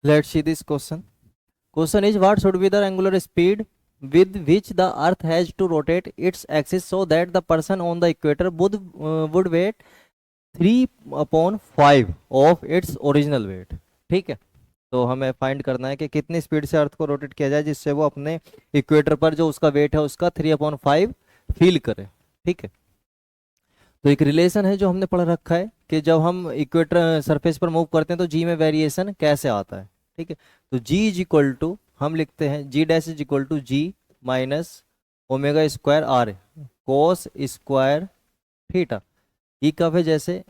Let's see this question. Question is, what should be the angular speed with which the earth has to rotate its axis so that the person on the equator would weight 3/5 of its original weight. ठीक है, तो हमें find करना है कि कितनी speed से अर्थ को रोटेट किया जाए जिससे वो अपने इक्वेटर पर जो उसका वेट है उसका 3/5 फील करे। ठीक है, तो एक रिलेशन है जो हमने पढ़ रखा है कि जब हम इक्वेटर सरफेस पर मूव करते हैं तो जी में वेरिएशन कैसे आता है। ठीक है, तो जी इज इक्वल टू, हम लिखते हैं g dash is equal to g minus omega square r cos square theta. ये कब है, जैसे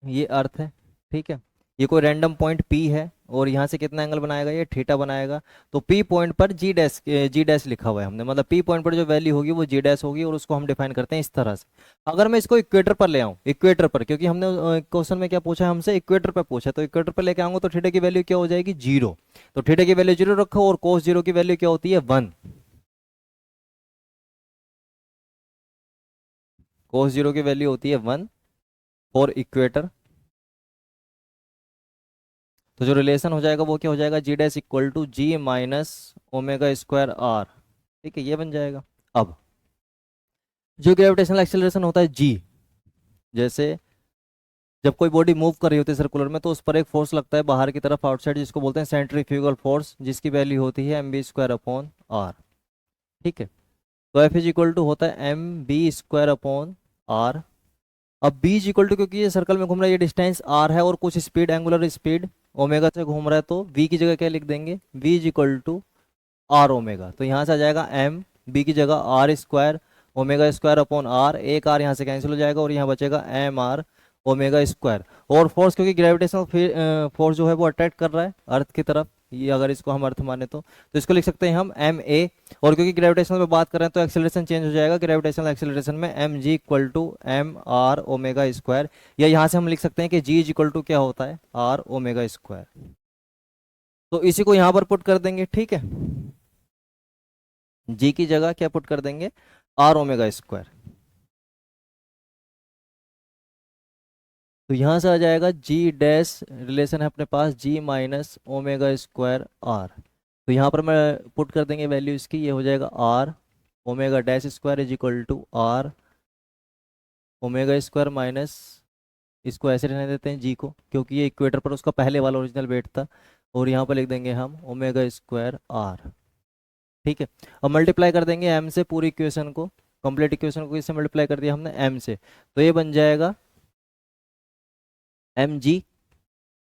ये अर्थ है, ठीक है, ये कोई रैंडम पॉइंट पी है और यहाँ से कितना एंगल बनाएगा, ये थीटा बनाएगा। तो पी पॉइंट पर जी डैश लिखा हुआ है हमने, मतलब पी पॉइंट पर जो वैल्यू होगी वो जी डैश होगी और उसको हम डिफाइन करते हैं इस तरह से। अगर मैं इसको इक्वेटर पर ले आऊँ, इक्वेटर पर, क्योंकि हमने क्वेश्चन में क्या पूछा है हमसे, इक्वेटर पर पूछा, तो इक्वेटर पर लेके आऊंगा तो थीटा की वैल्यू क्या हो जाएगी, जीरो। तो थीटा की वैल्यू जीरो रखो और कोस जीरो की वैल्यू क्या होती है, 1। कोस जीरो की वैल्यू होती है 1 फॉर इक्वेटर। तो जो रिलेशन हो जाएगा वो क्या हो जाएगा, g dash equal to g minus omega square r. ठीक है, ये बन जाएगा। अब जो ग्रेविटेशनल एक्सेलरेशन होता है जी, जैसे जब कोई बॉडी मूव कर रही होती है सर्कुलर में तो उस पर एक फोर्स लगता है बाहर की तरफ आउटसाइड, जिसको बोलते हैं सेंट्रीफ्यूगल फोर्स, जिसकी वैल्यू होती है mv² अपॉन आर। ठीक है, तो एफ इज इक्वल टू होता है mv² अपॉन आर। अब b इज इक्वल टू, क्योंकि ये सर्कल में घूम रहा है, ये डिस्टेंस r है और कुछ स्पीड, एंगुलर स्पीड ओमेगा से घूम रहा है, तो v की जगह क्या लिख देंगे, v is equal to r omega. तो यहाँ से आ जाएगा m, b की जगह r square omega square upon r, एक आर यहाँ से कैंसिल हो जाएगा और यहाँ बचेगा एम आर ओमेगा स्क्वायर। और फोर्स, क्योंकि ग्रेविटेशनल फोर्स जो है वो अट्रैक्ट कर रहा है अर्थ की तरफ, ये अगर इसको हम अर्थ माने तो इसको लिख सकते हैं हम एम ए। और क्योंकि ग्रेविटेशनल में बात कर रहे हैं तो एक्सेलरेशन चेंज हो जाएगा, ग्रेविटेशनल एक्सेलरेशन में m g equal to m r omega square, या यहाँ से हम लिख सकते हैं कि जी इज इक्वल टू क्या होता है, आर ओमेगा स्क्वायर। तो इसी को यहाँ पर पुट कर देंगे। ठीक है, जी की जगह क्या पुट कर देंगे, आर ओमेगा स्क्वायर। तो यहां से आ जाएगा जी डैश, रिलेशन है अपने पास जी माइनस ओमेगा स्क्वायर आर। तो यहाँ पर मैं पुट कर देंगे वैल्यू इसकी, ये हो जाएगा r omega dash square is equal to r omega square minus, इसको ऐसे रहने देते हैं जी को, क्योंकि ये इक्वेटर पर उसका पहले वाला ओरिजिनल वेट था, और यहाँ पर लिख देंगे हम ओमेगा स्क्वायर आर। ठीक है, अब मल्टीप्लाई कर देंगे एम से पूरी इक्वेशन को, कंप्लीट इक्वेशन को इससे मल्टीप्लाई कर दिया हमने एम से, तो ये बन जाएगा एम जी,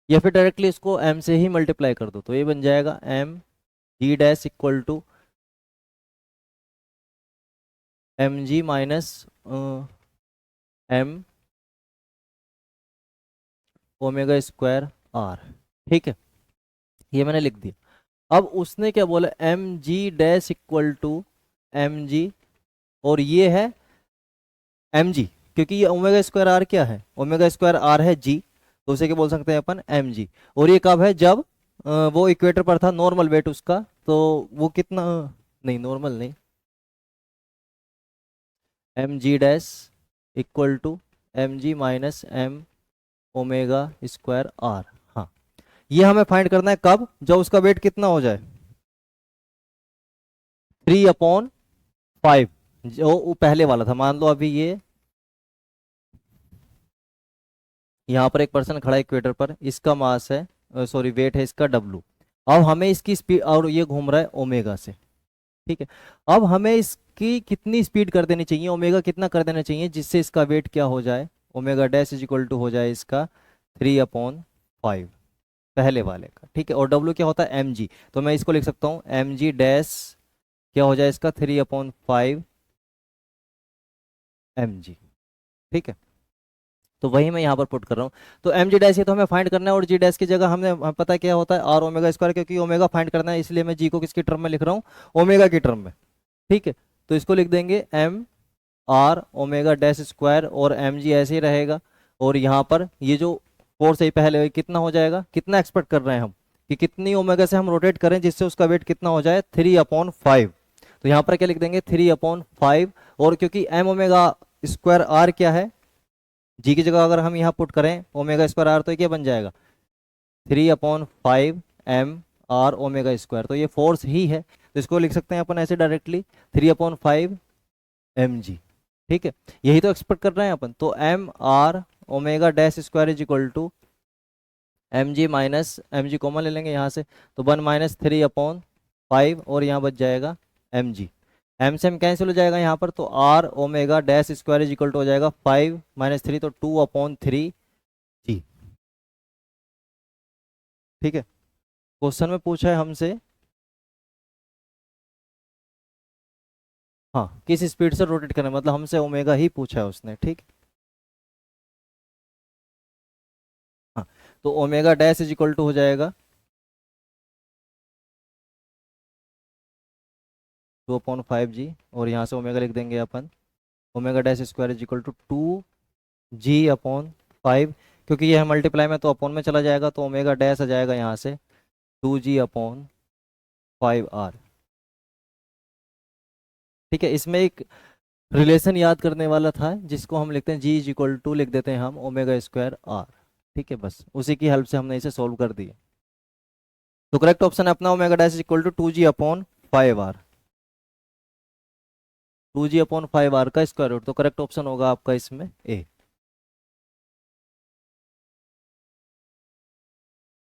या फिर डायरेक्टली इसको एम से ही मल्टीप्लाई कर दो, तो ये बन जाएगा m g dash equal to m g minus m omega square r. ठीक है, ये मैंने लिख दिया। अब उसने क्या बोला, m g dash equal to m g, और ये है एम जी, क्योंकि ये ओमेगा स्क्वायर आर क्या है, ओमेगा स्क्वायर आर है जी, तो उसे क्या बोल सकते हैं अपन, एम जी। और ये कब है, जब वो इक्वेटर पर था, नॉर्मल वेट उसका, तो वो कितना, नहीं नॉर्मल नहीं, m g dash equal to m g minus m omega square r. हाँ, ये हमें फाइंड करना है कब, जब उसका वेट कितना हो जाए, 3/5, जो वो पहले वाला था। मान लो अभी ये यहाँ पर एक पर्सन खड़ा है इक्वेटर पर, इसका मास है, सॉरी वेट है इसका डब्लू। अब हमें इसकी स्पीड, और ये घूम रहा है ओमेगा से। ठीक है, अब हमें इसकी कितनी स्पीड कर देनी चाहिए, ओमेगा कितना कर देना चाहिए जिससे इसका वेट क्या हो जाए, omega dash is equal to हो जाए इसका 3/5 पहले वाले का। ठीक है, और डब्ल्यू क्या होता है, एम जी, तो मैं इसको लिख सकता हूँ एम जी डैश क्या हो जाए इसका 3/5 एम जी। ठीक है, तो वही मैं यहाँ पर पुट कर रहा हूँ। तो एम जी डैश ये तो हमें फाइंड करना है, और जी डैश की जगह हमें पता है क्या होता है, आर ओमेगा स्क्वायर, क्योंकि ओमेगा फाइंड करना है इसलिए मैं जी को किसकी टर्म में लिख रहा हूँ, ओमेगा की टर्म में। ठीक है, तो इसको लिख देंगे m r omega dash square, और एम जी ऐसे ही रहेगा। और यहाँ पर ये जो फोर्स है पहले कितना हो जाएगा, कितना एक्सपेक्ट कर रहे हैं हम कि कितनी ओमेगा से हम रोटेट करें जिससे उसका वेट कितना हो जाए, 3/5। तो यहाँ पर क्या लिख देंगे, 3/5। और क्योंकि एम ओमेगा स्क्वायर आर क्या है, जी की जगह अगर हम यहाँ पुट करें ओमेगा स्क्वायर आर, तो ये क्या बन जाएगा, 3/5 एम आर ओमेगा स्क्वायर, तो ये फोर्स ही है, तो इसको लिख सकते हैं अपन ऐसे डायरेक्टली 3/5 mg। ठीक है, यही तो एक्सपेक्ट कर रहे हैं अपन, तो m r omega dash square is equal to m g minus m g common ले लेंगे यहाँ से, तो 1-3/5 और यहाँ बच जाएगा एम जी। एम से एम कैंसिल हो जाएगा यहाँ पर, तो r omega dash square is equal to हो जाएगा 5 - 3 तो 2/3 जी। ठीक है, क्वेश्चन में पूछा है हमसे, हाँ किस स्पीड से रोटेट करना है, मतलब हमसे ओमेगा ही पूछा है उसने। ठीक, हाँ, तो omega dash is equal to हो जाएगा 2/5 जी, और यहाँ से ओमेगा लिख देंगे अपन, omega dash square is equal to 2g/5, क्योंकि ये है मल्टीप्लाई में तो अपॉन में चला जाएगा, तो ओमेगा डैश आ जाएगा यहाँ से 2g/5r। ठीक है, इसमें एक रिलेशन याद करने वाला था जिसको हम लिखते हैं g इज इक्वल टू, लिख देते हैं हम ओमेगा स्क्वायर r। ठीक है, बस उसी की हेल्प से हमने इसे सोल्व कर दिया। तो करेक्ट ऑप्शन है अपना omega dash is equal to 2g/5r, 2g/5r का स्क्वायर रूट, तो करेक्ट ऑप्शन होगा आपका इसमें ए।